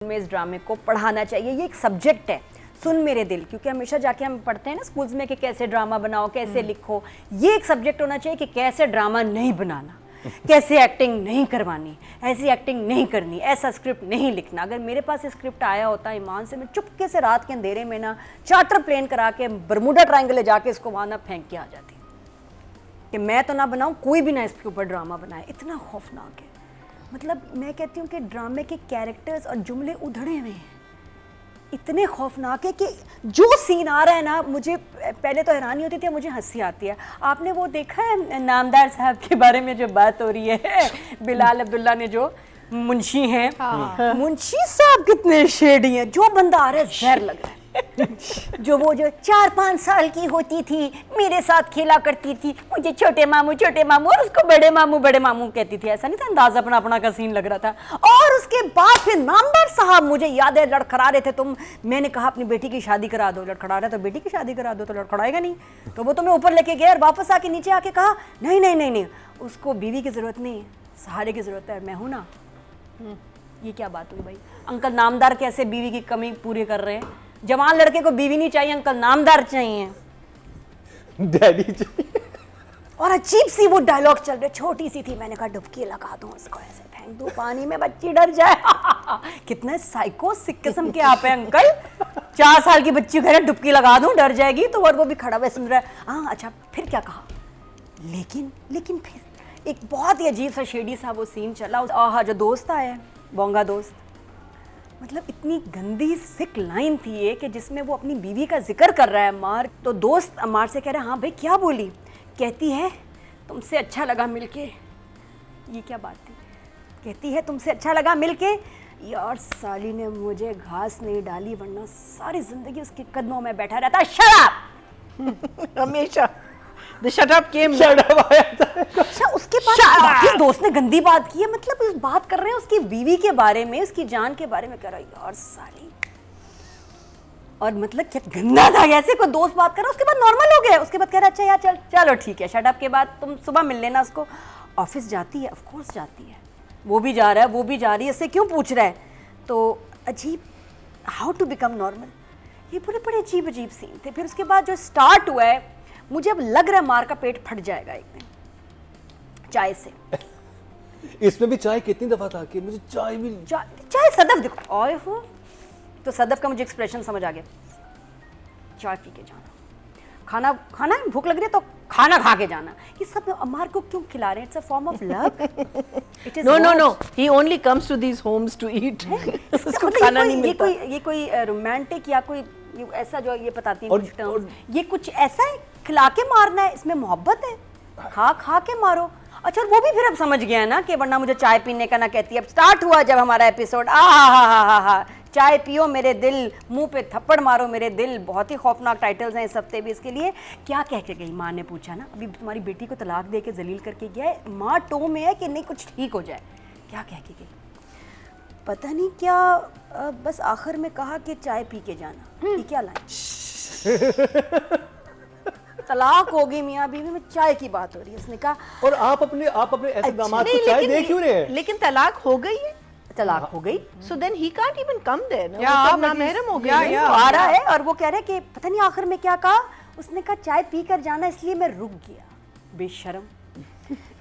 में इस ड्रामे को पढ़ाना चाहिए। ये एक सब्जेक्ट है, सुन मेरे दिल, क्योंकि हमेशा जाके हम पढ़ते हैं ना स्कूल्स में कि कैसे ड्रामा बनाओ, कैसे लिखो। ये एक सब्जेक्ट होना चाहिए कि कैसे ड्रामा नहीं बनाना, कैसे एक्टिंग नहीं करवानी, ऐसी एक्टिंग नहीं करनी, ऐसा स्क्रिप्ट नहीं लिखना। अगर मेरे पास स्क्रिप्ट आया होता ईमान से, मैं चुपके से रात के अंधेरे में ना चार्टर प्लेन करा के बरमूडा ट्रायंगल ले जाके इसको वहाँ ना फेंक के आ जाती कि मैं तो ना बनाऊँ, कोई भी ना इसके ऊपर ड्रामा बनाए। इतना खौफनाक है। मतलब मैं कहती हूँ कि ड्रामे के कैरेक्टर्स और जुमले उधड़े हुए हैं, इतने खौफनाक है कि जो सीन आ रहा है ना, मुझे पहले तो हैरानी होती थी, मुझे हंसी आती है। आपने वो देखा है नामदार साहब के बारे में जो बात हो रही है, बिलाल अब्दुल्ला ने जो मुंशी हैं, हाँ। मुंशी साहब कितने शेडी हैं। जो बंदा आ रहा है जहर लग रहा है। जो 4-5 साल की होती थी, मेरे साथ खेला करती थी, मुझे छोटे मामू और उसको बड़े मामू कहती थी। ऐसा नहीं था, अंदाजा अपना का सीन लग रहा था। और उसके बाद फिर नामदार साहब, मुझे याद है लड़खड़ा रहे थे तुम, मैंने कहा अपनी बेटी की शादी करा दो। लड़खड़ा रहा तो बेटी की शादी करा दो, तो लड़खड़ाएगा नहीं, तो वो तुम्हें ऊपर लेके गया और वापस आके नीचे आके कहा नहीं, उसको बीवी की जरूरत नहीं, सहारे की जरूरत है, मैं हूं ना। ये क्या बात हुई भाई? अंकल नामदार कैसे बीवी की कमी पूरी कर रहे हैं? जवान लड़के को बीवी नहीं चाहिए, अंकल नामदार चाहिए, डैडी चाहिए। और अजीब सी वो डायलॉग चल रहे, छोटी सी थी, मैंने कहा डुबकी लगा दूं उसको, ऐसे फेंक दूं पानी में, बच्ची डर जाए। कितने साइको सिक किस्म के आप हैं अंकल। 4 साल की बच्ची कह रहे डुबकी लगा दूं डर जाएगी, तो और वो भी खड़ा हुआ सुन रहा है। हाँ अच्छा, फिर क्या कहा? लेकिन फिर एक बहुत ही अजीब सा शेडी सा वो सीन चला। आहा, जो दोस्त आया, बोंगा दोस्त, मतलब इतनी गंदी सिक लाइन थी ये कि जिसमें वो अपनी बीवी का जिक्र कर रहा है अम्मार। तो दोस्त अम्मार से कह रहा है, हाँ भाई क्या बोली? कहती है तुमसे अच्छा लगा मिलके। ये क्या बात थी? कहती है तुमसे अच्छा लगा मिलके। यार साली ने मुझे घास नहीं डाली, वरना सारी जिंदगी उसके कदमों में बैठा रहता। शराब हमेशा The shut up came. अच्छा, उसके बाद किस दोस्त ने गंदी बात की है? मतलब उस बात कर रहे हैं उसकी बीवी के बारे में, उसकी जान के बारे में कर रहा है। यार साली, और मतलब क्या गंदा था, ऐसे कोई दोस्त बात कर रहा है, उसके बाद नॉर्मल हो गया। उसके बाद कह रहा अच्छा यार चलो ठीक है, शट अप के बाद तुम सुबह मिल लेना उसको। ऑफिस जाती है, ऑफ कोर्स जाती है, वो भी जा रहा है, वो भी जा रही है, इससे क्यों पूछ रहा है? तो अजीब, हाउ टू बिकम नॉर्मल, ये बड़े अजीब सीन थे। फिर उसके बाद जो स्टार्ट हुआ है, मुझे अब लग रहा है मार का पेट फट जाएगा एक दिन चाय से। इसमें भी चाय कितनी दफा था कि मुझे चाय सदफ देखो, ओए हो, तो सदफ का मुझे एक्सप्रेशन समझ आ गया। चाय पी के जाना, खाना भूख लग रही है तो खाना खा के जाना। ये सब अम्मार को क्यों खिला रहे हैं? It's a form of love. It is No. He only comes to these homes to eat. उसको खाना नहीं मिलता। ये कोई रोमांटिक या कोई ऐसा जो ये बताती है कुछ टर्म्स, ये कुछ ऐसा है खिला के मारना है, इसमें मोहब्बत है, खा के मारो। अच्छा, वो भी फिर अब समझ गया है ना कि वरना मुझे चाय पीने का ना कहती। अब स्टार्ट हुआ जब हमारा एपिसोड, हा, चाय पियो मेरे दिल, मुंह पे थप्पड़ मारो मेरे दिल। बहुत ही खौफनाक टाइटल्स हैं इस हफ्ते भी इसके लिए। क्या कह के गई? माँ ने पूछा ना, अभी तुम्हारी बेटी को तलाक दे के जलील करके गया है, माँ टो में है कि नहीं कुछ ठीक हो जाए। क्या कह के गई पता नहीं क्या, बस आखिर में कहा कि चाय पी के जाना। ये क्या लाइन? तलाक हो गई मियाँ बीवी में, चाय की बात हो रही है। उसने कहा, और आप अपने ऐसे दामाद को चाय दे क्यों रहे हैं? लेकिन तलाक हो गई है। तलाक हो गई, So then he can't even come there. या आप नामहरम हो गए। आ रहा है और वो कह रहे कि पता नहीं आखिर में क्या कहा। उसने कहा चाय पी कर जाना, इसलिए मैं रुक गया। बेशरम।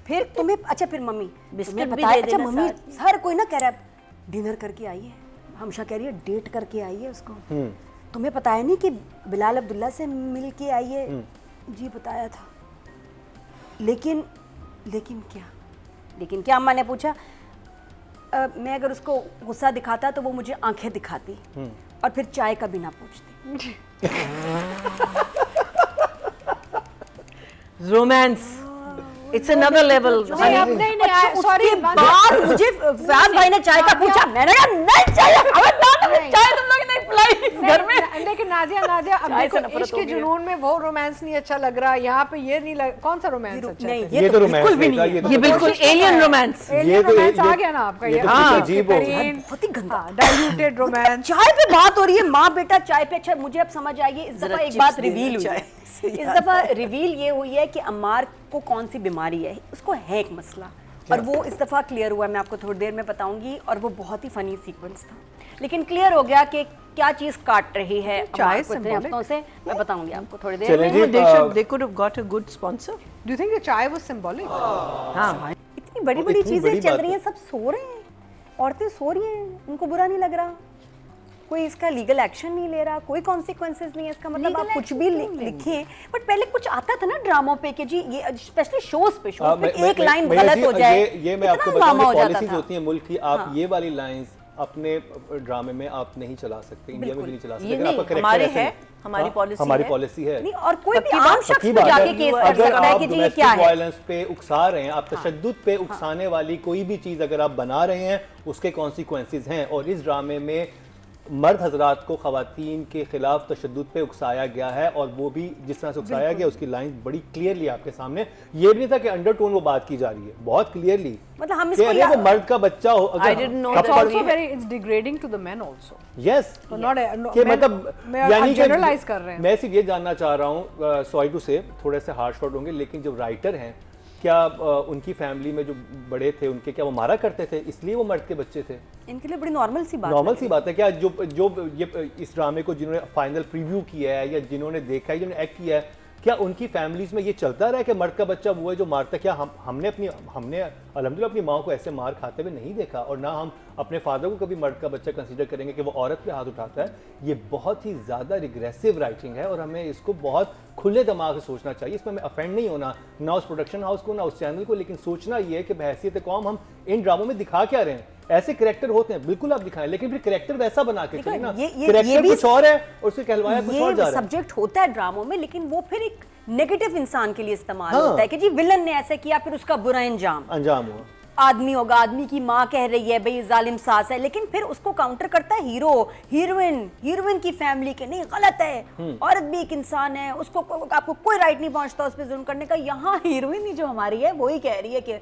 फिर तुम्हें, अच्छा फिर मम्मी तुम्हें पता है, अच्छा मम्मी हर कोई ना कह रहा है डिनर करके आई है, हमशा कह रही है डेट करके आई है उसको। तुम्हें पता है नहीं कि बिलाल अब्दुल्ला से मिल के आई है? जी बताया था। लेकिन क्या अम्मा ने पूछा? मैं अगर उसको गुस्सा दिखाता तो वो मुझे आंखें दिखाती और फिर चाय का भी ना पूछती। Romance, it's another level. नहीं, सॉरी, बाद मुझे फयाज भाई ने चाय का पूछा, मैंने कहा नहीं चाहिए, चाय तुम लोग नहीं पिलाई घर में। लेकिन नादिया अब देखो, इश्क के जुनून में वो रोमांस नहीं अच्छा लग रहा, यहाँ पे ये नहीं लग, कौन सा रोमांस अच्छा है? ये तो बिल्कुल भी नहीं, ये बिल्कुल एलियन रोमांस। ये तो आ गया ना आपका, ये बहुत ही गंदा डाइल्यूटेड रोमांस। चाय पे बात हो रही है, माँ बेटा चाय पे। अच्छा, मुझे अब समझ आई है, इस दफा एक बात रिवील हुई है। इस दफा रिवील ये हुई है कि अम्मार को कौन सी बीमारी है, उसको है एक मसला। और वो इस दफ़ा क्लियर हुआ, मैं आपको थोड़ी देर में बताऊंगी, और वो बहुत ही फनी सीक्वेंस था, लेकिन क्लियर हो गया कि क्या चीज़ काट रही है चाय इतने हफ्तों से। मैं बताऊंगी आपको थोड़ी देर चलें में। जी, they could have got a good sponsor. Do you think the chai was symbolic? हाँ, इतनी बड़ी बड़ी इतनी चीज़ें बड़ी चल बात रही हैं, सब सो रहे हैं, औरतें सो रही हैं, उनको बुरा नहीं लग रहा, कोई इसका लीगल एक्शन नहीं ले रहा, कोई कॉन्सिक्वेंसेस नहीं है इसका, मतलब आप कुछ भी लिखें। बट पहले कुछ आता था ना ड्रामों पे कि जी ये स्पेशली शोज पे एक लाइन गलत हो जाए, ये मैं आपको बताऊं, पॉलिसीज होती हैं मुल्क की, आप ये वाली लाइंस अपने ड्रामे में आप नहीं चला सकते, इंडिया में भी नहीं चला सकते। अगर आपका हमारे कैरेक्टर है, हमारी पॉलिसी हमारी है। पॉलिसी है नहीं, और कोई भी आम शख्स पे जाके केस कर अगर सकता है आप कि जी ये क्या डोमेस्टिक है। वायलेंस पे उकसा रहे हैं, आप तशद्दुद पे उकसाने वाली कोई भी चीज अगर आप बना रहे हैं, उसके कॉन्सिक्वेंसेस हैं। और इस ड्रामे में मर्द हजरात को खवातीन के खिलाफ तशद्दुद पे उकसाया गया है, और वो भी जिस तरह से उकसाया गया उसकी लाइन बड़ी क्लियरली आपके सामने, ये भी नहीं था कि अंडरटोन वो बात की जा रही है, बहुत क्लियरली मतलब हम कि इसको वो मर्द का बच्चा हो, I didn't know it's that also very, it's degrading to the men also. Yes So not कि मतलब यानी कि generalize कर रहे हैं. मैं सिर्फ ये जानना चाह रहा हूँ, सॉरी टू से थोड़े से हार्श वर्ड होंगे, लेकिन जो राइटर हैं क्या उनकी फैमिली में जो बड़े थे उनके क्या वो मारा करते थे, इसलिए वो मर्द के बच्चे थे? इनके लिए बड़ी नॉर्मल सी बात नॉर्मल सी बात है क्या? जो ये इस ड्रामे को जिन्होंने फाइनल प्रीव्यू किया है या जिन्होंने देखा है, जिन्होंने एक्ट किया है, क्या उनकी फैमिलीज में ये चलता रहा है कि मर्द का बच्चा वो है जो मारता है? क्या हमने अल्हम्दुलिल्लाह अपनी माँ को ऐसे मार खाते हुए नहीं देखा, और ना हम अपने फादर को कभी मर्द का बच्चा कंसीडर करेंगे कि वो औरत पे हाथ उठाता है। ये बहुत ही ज़्यादा रिग्रेसिव राइटिंग है, और हमें इसको बहुत खुले दिमाग से सोचना चाहिए। इसमें हमें अफेंड नहीं होना, ना उस प्रोडक्शन हाउस को ना उस चैनल को, लेकिन सोचना ये है कि बहैसियत कौम हम इन ड्रामों में दिखा क्या रहे हैं। ऐसे करैक्टर होते हैं, बिल्कुल आप दिखाएं, लेकिन फिर करैक्टर वैसा बना के चलिए ना। करैक्टर कुछ और है और उसे कहलवाया कुछ और जा रहा है। सब्जेक्ट होता है ड्रामों में, लेकिन वो फिर एक नेगेटिव इंसान के लिए इस्तेमाल होता है कि जी विलन ने ऐसे किया, फिर उसका बुरा अंजाम हुआ। आदमी होगा, आदमी की माँ कह रही है भाई जालिम सास है, लेकिन फिर उसको काउंटर करता है हीरो, हीरोइन की फैमिली के, नहीं गलत है, औरत भी एक इंसान है, उसको आपको कोई राइट नहीं पहुंचता उस पर जुल्म करने का। यहाँ हीरोइन ही जो हमारी है वही कह रही है कि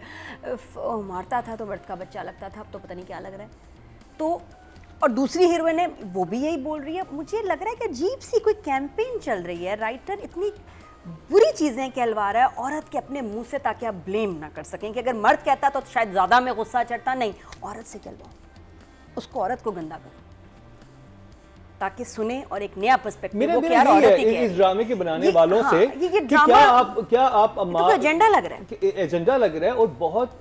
मारता था तो मर्द का बच्चा लगता था, अब तो पता नहीं क्या लग रहा है। तो और दूसरी हीरोइन है वो भी यही बोल रही है। मुझे लग रहा है कि अजीब सी कोई कैंपेन चल रही है, राइटर इतनी बुरी चीज़ें कहलवा रहा है औरत के अपने मुंह से, ताकि आप ब्लेम ना कर सकें कि अगर मर्द कहता तो शायद ज़्यादा में गुस्सा चढ़ता, नहीं औरत से कहलवाओ, उसको औरत को गंदा करो ताकि सुने और एक नया पर्सपेक्टिव। मेरा इस ड्रामे के बनाने वालों से ये ड्रामा क्या आप एजेंडा लग रहा है, एजेंडा लग रहा है, और बहुत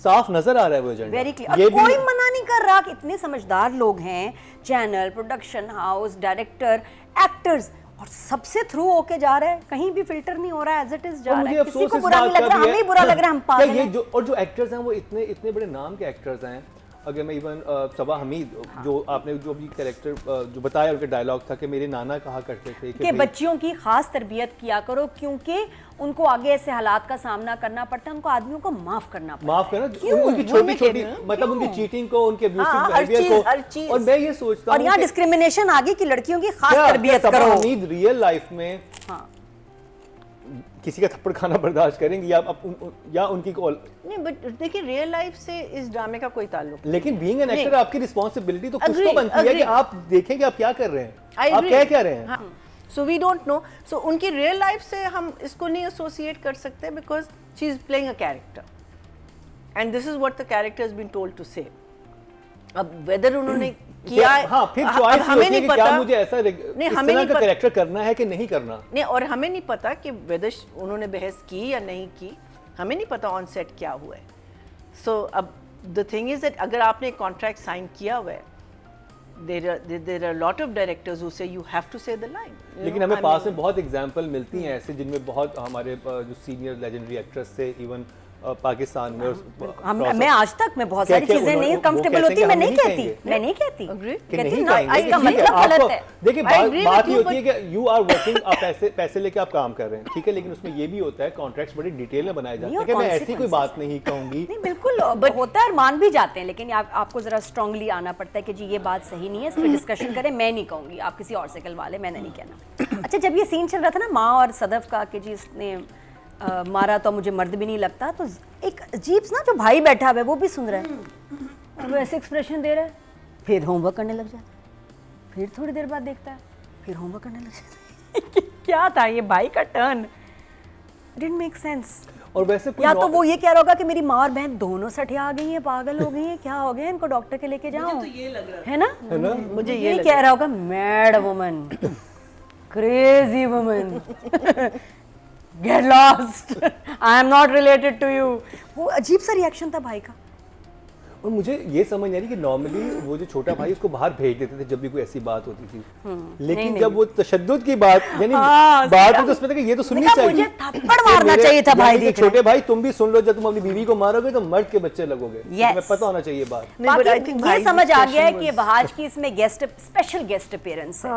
साफ नजर आ रहा है वो एजेंडा, वेरी क्लियर। कोई मना नहीं कर रहा कि इतने समझदार लोग हैं, channel, production house, director, actors, और सबसे थ्रू होके जा रहा है, कहीं भी फिल्टर नहीं हो रहा है, एज इट इज जा रहा है। किसी को बुरा नहीं लग रहा, हमें ही बुरा लग रहा है, हम पागल हैं। और जो एक्टर्स हैं वो इतने बड़े नाम के एक्टर्स हैं। अगर मैं इवन सबा हमीद, जो आपने जो भी कैरेक्टर जो बताया, उनका डायलॉग था कि मेरे नाना कहा करते थे कि बच्चियों की खास तरबियत किया करो, क्योंकि उनको आगे ऐसे हालात का सामना करना पड़ता है, उनको आदमियों को माफ करना पड़ता है। उनकी छोटी मतलब उनकी चीटिंग को, उनके अब्यूसिव बिहेवियर को। और मैं ये सोचता हूं, और यहाँ डिस्क्रिमिनेशन आगे की लड़कियों की खास तरबियत करो। सबा हमीद रियल लाइफ में किसी का थप्पड़ खाना बर्दाश्त करेंगी या उनकी कॉल नहीं? बट देखिए रियल लाइफ से इस ड्रामे का कोई ताल्लुक नहीं। लेकिन बीइंग एन एक्टर आपकी रिस्पांसिबिलिटी तो कुछ तो बनती है कि आप देखें कि आप क्या कर रहे हैं, आप क्या रहे हैं। सो वी डोंट नो, सो उनकी रियल लाइफ से हम इसको नहीं एसोसिएट कर सकते, because she is playing a character and this is what the character has been told to say. अब वेदर उन्होंने किया, फिर चॉइस हमें नहीं पता, मुझे ऐसा नहीं, हमें नहीं पता कैरेक्टर करना है कि नहीं करना, नहीं, और हमें नहीं पता कि वेदर उन्होंने बहस की या नहीं की, हमें नहीं पता ऑन सेट क्या हुआ है। सो अब द थिंग इज दैट अगर आपने एक कॉन्ट्रैक्ट साइन किया हुआ है, there are a lot of directors who say you have to say the line. लेकिन हमें पास में बहुत एग्जांपल मिलती हैं ऐसे, जिनमें बहुत हमारे जो सीनियर लेजेंडरी एक्ट्रेस से इवन पाकिस्तान में मैं आज तक मैं बहुत सारी चीजें नहीं कंफर्टेबल होती, मैं नहीं कहती कहती ना, इसका मतलब गलत है। देखिए बात ये होती है कि यू आर वर्किंग, आप पैसे लेके आप काम कर रहे हैं, ठीक है, लेकिन उसमें ये भी होता है कॉन्ट्रैक्ट्स बड़ी डिटेल में बनाए जाते हैं कि मैं ऐसी कोई बात नहीं कहूंगी। नहीं बिल्कुल होता है और मान भी जाते हैं, लेकिन आपको जरा स्ट्रांगली आना पड़ता है कि जी ये बात सही नहीं है, इस पर डिस्कशन करें, मैं नहीं कहूंगी, आप किसी और से कहलवा लें, मैंने नहीं कहना। अच्छा, जब ये सीन चल रहा था ना माँ और सदफ का कि जी इसने मारा तो मुझे मर्द भी नहीं लगता, तो एक अजीब ना जो भाई बैठा हुआ है वो भी सुन रहा है, वो ऐसे एक्सप्रेशन दे रहा है, फिर होमवर्क करने लग जाता है, फिर थोड़ी देर बाद देखता है, फिर होमवर्क करने लग जाता है। क्या था ये भाई का टर्न, डिडंट मेक सेंस। और वैसे कोई या तो वो ये कह रहा होगा कि मेरी माँ और बहन दोनों सठिया गई हैं, पागल हो गई हैं, क्या हो गया इनको, डॉक्टर के लेके जाओ, ये लग रहा है ना? मुझे ये कह रहा होगा mad woman, crazy woman, get lost, I am not related to you. वो अजीब सा रिएक्शन था भाई का। और मुझे ये समझ नहीं आ रही कि नॉर्मली वो जो छोटा भाई उसको बाहर भेज देते थे जब भी कोई ऐसी बात होती थी, लेकिन नहीं, जब वो तशद्दुद की बात यानी हाँ, बात तो उसमें था कि ये तो सुननी चाहिए, मुझे थप्पड़ मारना चाहिए था भाई, देख छोटे भाई तुम भी सुन लो, जब तुम अपनी बीवी को मारोगे तो मर्द के बच्चे लगोगे, तुम्हें पता होना चाहिए बात। बाकी ये समझ आ गया है कि बहाज की इसमें गेस्ट, स्पेशल गेस्ट अपीयरेंस है।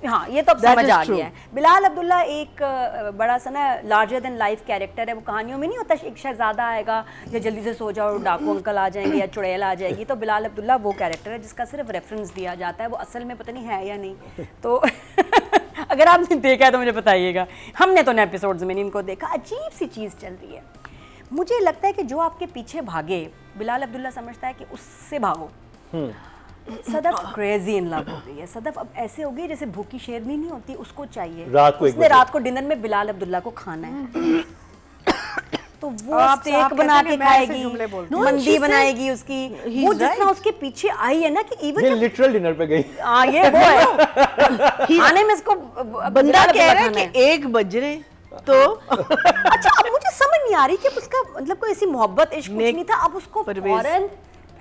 हाँ, ये तो अब समझ आ गया है। बिलाल अब्दुल्ला एक बड़ा सा ना लार्जर देन लाइफ कैरेक्टर है। वो कहानियों में नहीं होता एक शहजादा आएगा या जल्दी से सो जाओ डाकू अंकल आ जाएंगे या चुड़ैल आ जाएगी, तो बिलाल अब्दुल्ला वो कैरेक्टर है जिसका सिर्फ रेफरेंस दिया जाता है, वो असल में पता नहीं है या नहीं। तो अगर आपने देखा है तो मुझे बताइएगा, हमने तो एपिसोड्स में नहीं इनको देखा। अजीब सी चीज़ चल रही है। मुझे लगता है कि जो आपके पीछे भागे, बिलाल अब्दुल्ला समझता है कि उससे भागो। सदफ क्रेजी इन लव हो गई है। सदफ अब ऐसे हो गई जैसे भूखी शेरनी नहीं होती, उसको चाहिए उसने रात को डिनर में बिलाल अब्दुल्ला को खाना है, तो वो स्टेक बना के खाएगी, मंदी बनाएगी उसकी, वो जिस तरह उसके पीछे आई है ना कि इवन ये लिटरल डिनर पे गई। हाँ, ये वो है खाने में इसको बंदा कह रहा है कि 1 बज रहे तो अच्छा, अब मुझे समझ नहीं आ रही कि उसका मतलब कोई ऐसी मोहब्बत इश्क कुछ नहीं था, अब उसको फौरन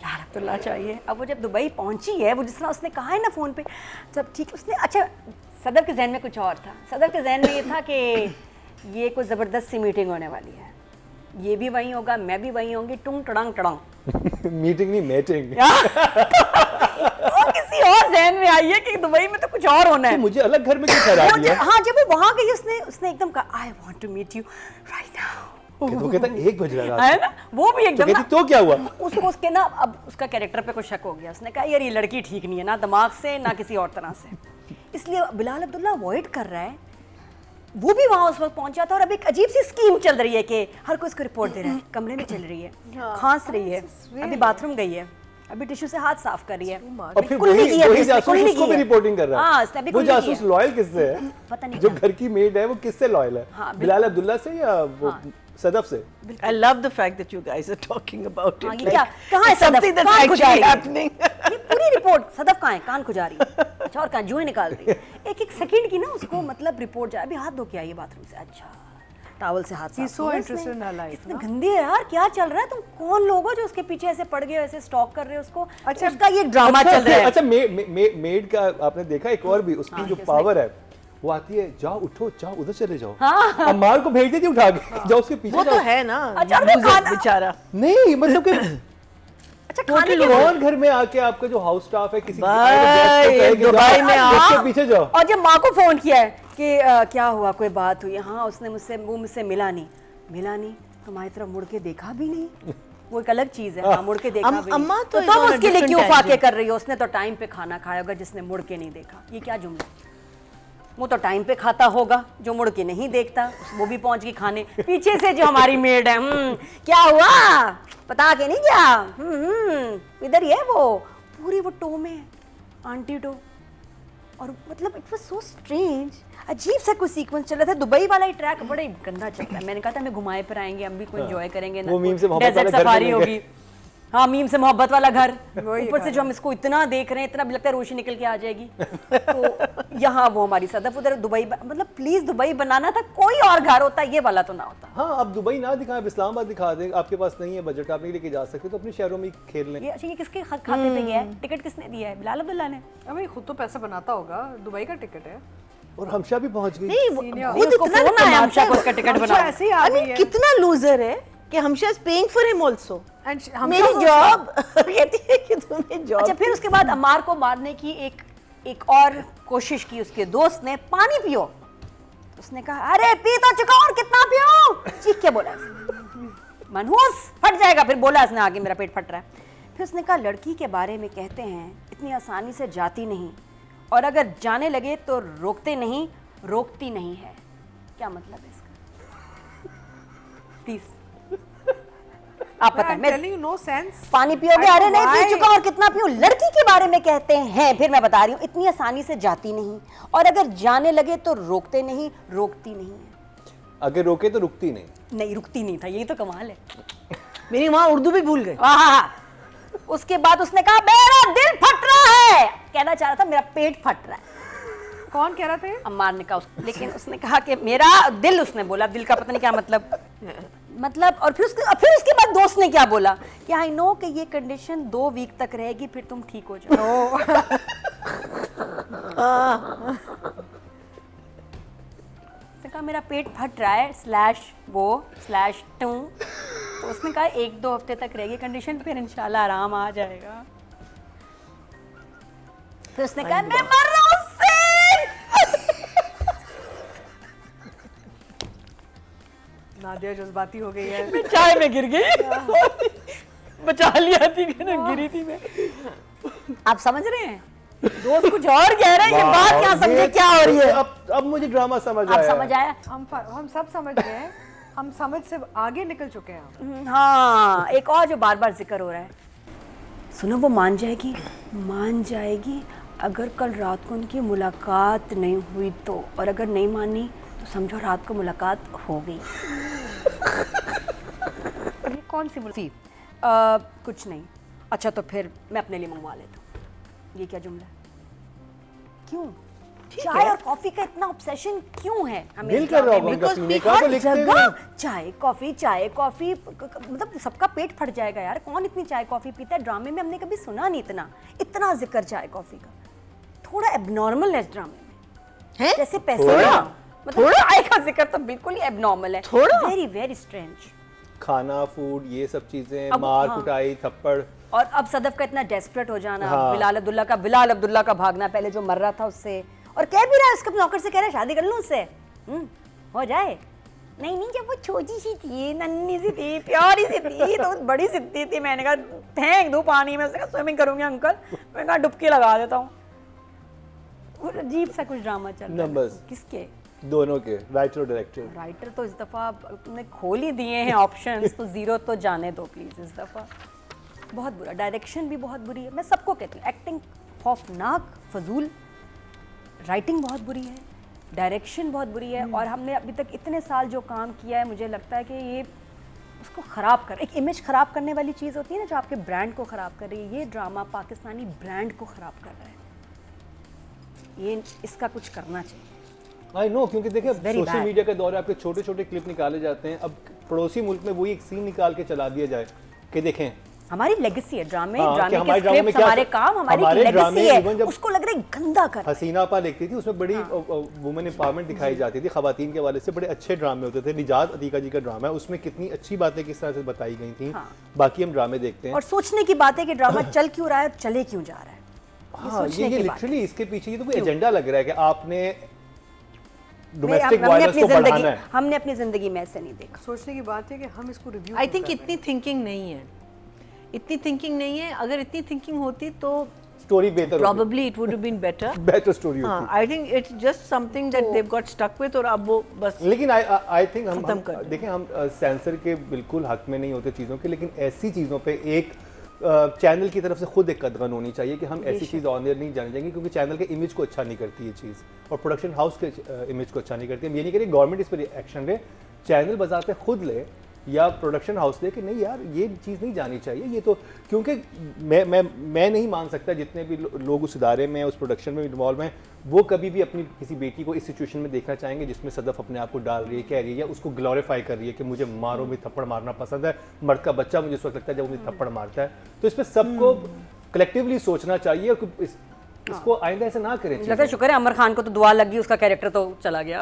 बिलाल अब्दुल्ला चाहिए। अब वो जब दुबई पहुंची है, वो जिस तरह उसने कहा है ना फोन पे, जब ठीक उसने, अच्छा सदर के जहन में कुछ और था। सदर के जहन में ये था कि ये कोई जबरदस्त सी मीटिंग होने वाली है, ये भी वहीं होगा, मैं भी वहीं होंगी, टुंग टड़ंग टड़ंग मीटिंग नहीं मैचिंग। और किसी और जहन में आई है कि दुबई में तो कुछ और होना है, तो मुझे अलग घर में क्यों ठहरा दिया? हाँ, जब वो वहां गई उसने एकदम कहा I want to meet you right now. तो कहता 1 बज रहा है ना, वो भी एकदम कहती तो क्या हुआ? उसको उसके ना अब उसका कैरेक्टर पे कुछ शक हो गया। उसने कहा यार ये लड़की ठीक नहीं है, ना दिमाग से ना किसी और तरह से, इसलिए बिलाल अब्दुल्ला अवॉइड कर रहा है। वो भी वहां उस वक्त पहुंचा था और अब एक अजीब सी स्कीम चल रही है कि हर कोई इसको रिपोर्ट दे रहा है, कमरे में चल रही है, खांस रही है, अभी बाथरूम गई है, अभी टिश्यू से हाथ साफ कर रही है, और फिर वही जासूस उसको भी रिपोर्टिंग कर रहा है। वो जासूस लॉयल किससे है? पता नहीं, जो घर की मेड है वो किससे लॉयल है? बिलाल अब्दुल्ला से या वो सदफ से? I love the fact that you guys are talking about it. क्या कहाँ है Sadaf? Something that's actually happening. ये पूरी रिपोर्ट सदफ कहाँ है? कान खुजा रही है, अच्छा, और कान जुएं निकाल रही है, एक सेकंड की ना उसको मतलब रिपोर्ट जा, अभी हाथ धो के आई है बाथरूम से, अच्छा टॉवल से हाथ साफ। so interested in her life, इतनी गंदी है यार, क्या चल रहा है? तुम कौन लोग हो जो उसके पीछे ऐसे पड़ गए, ऐसे स्टॉक कर रहे हो उसको? अच्छा, उसका ये ड्रामा चल रहा है। अच्छा, मेड का आपने देखा एक और भी, उसकी जो पावर है वो आती है, जाओ उठो, जाओ उधर चले जाओ, अम्मार को भेज देती उठा के, जाओ उसके पीछे वो जाओ। तो है ना, अच्छा, बेचारा नहीं मतलब कि अच्छा, खाने के कौन घर में आके आपका जो हाउस स्टाफ है किसी दुबई में उसके पीछे जाओ। और जब माँ को फोन किया है कि क्या हुआ, कोई बात हुई? हाँ, उसने मुझसे मिला नहीं, तुम्हारी तरफ मुड़ के देखा भी नहीं, वो एक अलग चीज है। हाँ, मुड़ के देखा भी अम्मा नहीं, तो तुम उसके लिए क्यों फाके कर रही हो? उसने तो टाइम पे खाना खाया होगा जिसने मुड़ के नहीं देखा। ये क्या जुमला? वो तो टाइम पे खाता होगा जो मुड़ के नहीं देखता, वो भी पहुंच गई खाने। पीछे से जो हमारी मेड है, क्या हुआ पता के नहीं क्या, इधर ही है वो, पूरी वो टो में आंटी टो, और मतलब इट वाज सो स्ट्रेंज, अजीब सा कोई सीक्वेंस चल रहा था। दुबई वाला ही ट्रैक बड़ा गंदा चल रहा है। मैंने कहा था हमें घुमाए पर आएंगे, हम भी कोई एंजॉय करेंगे ना, डेजर्ट सफारी होगी। हाँ, मीम से मोहब्बत वाला घर, ऊपर से जो हम इसको इतना देख रहे हैं, इतना लगता है रोशनी निकल के आ जाएगी। तो यहाँ वो हमारी सदफ, उधर दुबई, मतलब प्लीज दुबई बनाना था, कोई और घर होता, ये वाला तो ना होता। हाँ, अब दुबई ना दिखाएं, अब इस्लामाबाद दिखा दें। आपके पास नहीं है बजट, आप नहीं लेके जा सकते तो अपने शहरों में खेल लें। ये अच्छा, ये किसके खाते पे गया है? टिकट किसने दिया है? बिलाल अब्दुल्ला ने। अबे खुद तो पैसा बनाता होगा, दुबई का टिकट है। और हमशा भी पहुंच गई। उसको फोन आया हमशा को उसका टिकट बना। ऐसे ही आ गई है। कितना लूजर है कि हमशा is paying for him also. मेरी जॉब कहती है कि तुम्हें जॉब। अच्छा, फिर उसके बाद अम्मार को मारने की एक और कोशिश की उसके दोस्त ने, पानी पियो। उसने कहा अरे पी तो चुका और कितना पियो, चीख के बोला मनहूस फट जाएगा। फिर बोला उसने आगे, मेरा पेट फट रहा है। फिर उसने कहा लड़की के बारे में कहते हैं इतनी आसानी से जाती नहीं, और अगर जाने लगे तो रोकते नहीं, रोकती नहीं है। क्या मतलब है इसका? प्लीज आप बताएं। No sense. पानी पियोगे? अरे नहीं पी चुका और कितना पियो। लड़की के बारे में कहते हैं, फिर मैं बता रही हूँ, इतनी आसानी से जाती नहीं, और अगर जाने लगे तो रोकते नहीं, रोकती नहीं है। अगर रोके तो रुकती नहीं। नहीं रुकती नहीं था, यही तो कमाल है। मेरी माँ उर्दू भी भूल गई। उसके बाद उसने कहा मेरा दिल फट रहा है, कहना चाह रहा था मेरा पेट फट रहा है। कौन कह रहा था? अम्मार ने कहा उसको, लेकिन उसने कहा कि मेरा दिल, उसने बोला दिल का पता नहीं क्या मतलब। और फिर उसके बाद दोस्त ने क्या बोला कि आई नो कि ये कंडीशन 2 वीक तक रहेगी, फिर तुम ठीक हो जाओ। उसने कहा मेरा पेट फट रहा है /वो/2, तो उसने कहा 1-2 हफ्ते तक रहेगी कंडीशन, फिर इंशाल्लाह आराम आ जाएगा। फिर उसने कहा मैं मर रहा हूँ उससे। नादिया जज्बाती हो गई है। मैं चाय में गिर गई, बचा लिया थी, गिरी थी मैं। आप समझ रहे हैं, दोस्त कुछ और कह रहे हैं, ये बात क्या समझे क्या हो रही है। अब मुझे ड्रामा समझ आप आया। समझ आया? हम सब समझ गए हैं, हम समझ से आगे निकल चुके हैं। हाँ, एक और जो बार बार जिक्र हो रहा है, सुनो वो मान जाएगी अगर कल रात को उनकी मुलाकात नहीं हुई तो, और अगर नहीं मानी तो समझो रात को मुलाकात हो गई। ये कौन सी मुलाकात? कुछ नहीं। अच्छा तो फिर मैं अपने लिए मंगवा लेता हूँ। ये क्या जुमला है? क्यों चाय और कॉफी का इतना ऑब्सेशन क्यों है हमें? दिल कर रहा होगा उनका पीने का, तो लिखते जगह हैं। चाय कॉफी, मतलब सबका पेट फट जाएगा यार। कौन इतनी चाय कॉफी पीता है? ड्रामे में हमने कभी सुना नहीं इतना जिक्र चाय कॉफी का। थोड़ा एबनॉर्मल है ड्रामे में है? जैसे पैसे का, मतलब चाय का जिक्र तो बिल्कुल ही एबनॉर्मल है। थोड़ा वेरी वेरी स्ट्रेंज। खाना, फूड, ये सब चीजें, मार कुटाई, थप्पड़। और अब सदफ का इतना डेस्परेट हो जाना, बिलाल अब्दुल्ला का भागना, पहले जो मर रहा था उससे, और कह भी रहा है उसके नौकर से, कह रहा है शादी कर लूं उससे, हो जाए। नहीं जब वो छोटी सी थी, नन्ही सी थी, प्यारी सी थी, तो बड़ी सिद्धि थी। मैंने कहा फेंक दो पानी में। उसने कहा स्विमिंग करूंगी अंकल। मैंने कहा डुबकी लगा देता हूँ। अजीब सा कुछ ड्रामा चल रहा है। किसके? दोनों के, राइटर और डायरेक्टर। राइटर तो इस दफा तुमने खोल ही दिए हैं ऑप्शंस, तो 0 तो जाने दो प्लीज इस दफा। बहुत बुरा, डायरेक्शन भी बहुत बुरी है। मैं सबको कहती हूँ, एक्टिंग खौफनाक, फजूल, राइटिंग बहुत बुरी है, डायरेक्शन बहुत बुरी है। और हमने अभी तक इतने साल जो काम किया है, मुझे लगता है कि ये उसको ख़राब कर, एक इमेज ख़राब करने वाली चीज़ होती है ना, जो आपके ब्रांड को ख़राब कर रही है। ये ड्रामा पाकिस्तानी ब्रांड को ख़राब कर रहा है। ये इसका कुछ करना चाहिए। आई नो, क्योंकि देखिए सोशल मीडिया के दौर आपके छोटे छोटे क्लिप निकाले जाते हैं। अब पड़ोसी मुल्क में वही एक सीन निकाल के चला दिया जाए कि देखें हमारी लेगेसी है ड्रामे, हाँ, ड्रामे के हमारे स्क्रिप्ट, हमारे काम, हमारी लेगेसी है। उसको लग रहा है गंदा कर। हसीना पा देखती थी, उसमें बड़ी वुमेन एम्पावरमेंट दिखाई जाती थी, खवातीन के हवाले से बड़े अच्छे ड्रामे होते थे। निजात अतीका जी का ड्रामा है, उसमें कितनी अच्छी बातें किस तरह से बताई गई थी। बाकी हम ड्रामे देखते हैं और सोचने की बात है कि ड्रामा चल क्यों रहा है, चले क्यों जा रहा है। हाँ, ये लिटरली इसके पीछे ये तो कोई एजेंडा लग रहा है कि आपने डोमेस्टिक वायलेंस को बढ़ाना है। हमने अपनी जिंदगी में ऐसे नहीं देखा। सोचने की बात है कि हम इसको रिव्यू, आई थिंक इतनी थिंकिंग नहीं है। अगर इतनी थिंकिंग होती तो स्टोरी बेहतर होती, probably it would have been better story होती। I think it's just something that they've got stuck with, और अब वो बस। लेकिन आई थिंक हम देखें, हम सेंसर के बिल्कुल हक में नहीं होते चीज़ों के, लेकिन ऐसी चीज़ों पे एक चैनल की तरफ से खुद एक कदगन होनी चाहिए कि हम ऐसी चीज़ ऑन एयर नहीं जाने जाएंगे, क्योंकि चैनल के इमेज को अच्छा नहीं करती ये चीज़, और प्रोडक्शन हाउस के इमेज को अच्छा नहीं करती। हम ये नहीं करें गवर्नमेंट इस पर एक्शन ले, चैनल बजाते खुद ले या प्रोडक्शन हाउस ले कि नहीं यार ये चीज़ नहीं जानी चाहिए। ये तो क्योंकि मैं नहीं मान सकता जितने भी लोग उस इदारे में, उस प्रोडक्शन में इन्वॉल्व हैं, वो कभी भी अपनी किसी बेटी को इस सिचुएशन में देखना चाहेंगे जिसमें सदफ अपने आप को डाल रही है, कह रही है, या उसको ग्लोरीफाई कर रही है कि मुझे मारो, मुझे थप्पड़ मारना पसंद है, मर्द का बच्चा मुझे इस वक्त लगता है जब मुझे थप्पड़ मारता है। तो इस पर सबको कलेक्टिवली सोचना चाहिए, इसको आइंदा ऐसे ना करें। लगता है शुक्र है अमर खान को तो दुआ लग गई, उसका कैरेक्टर तो चला गया।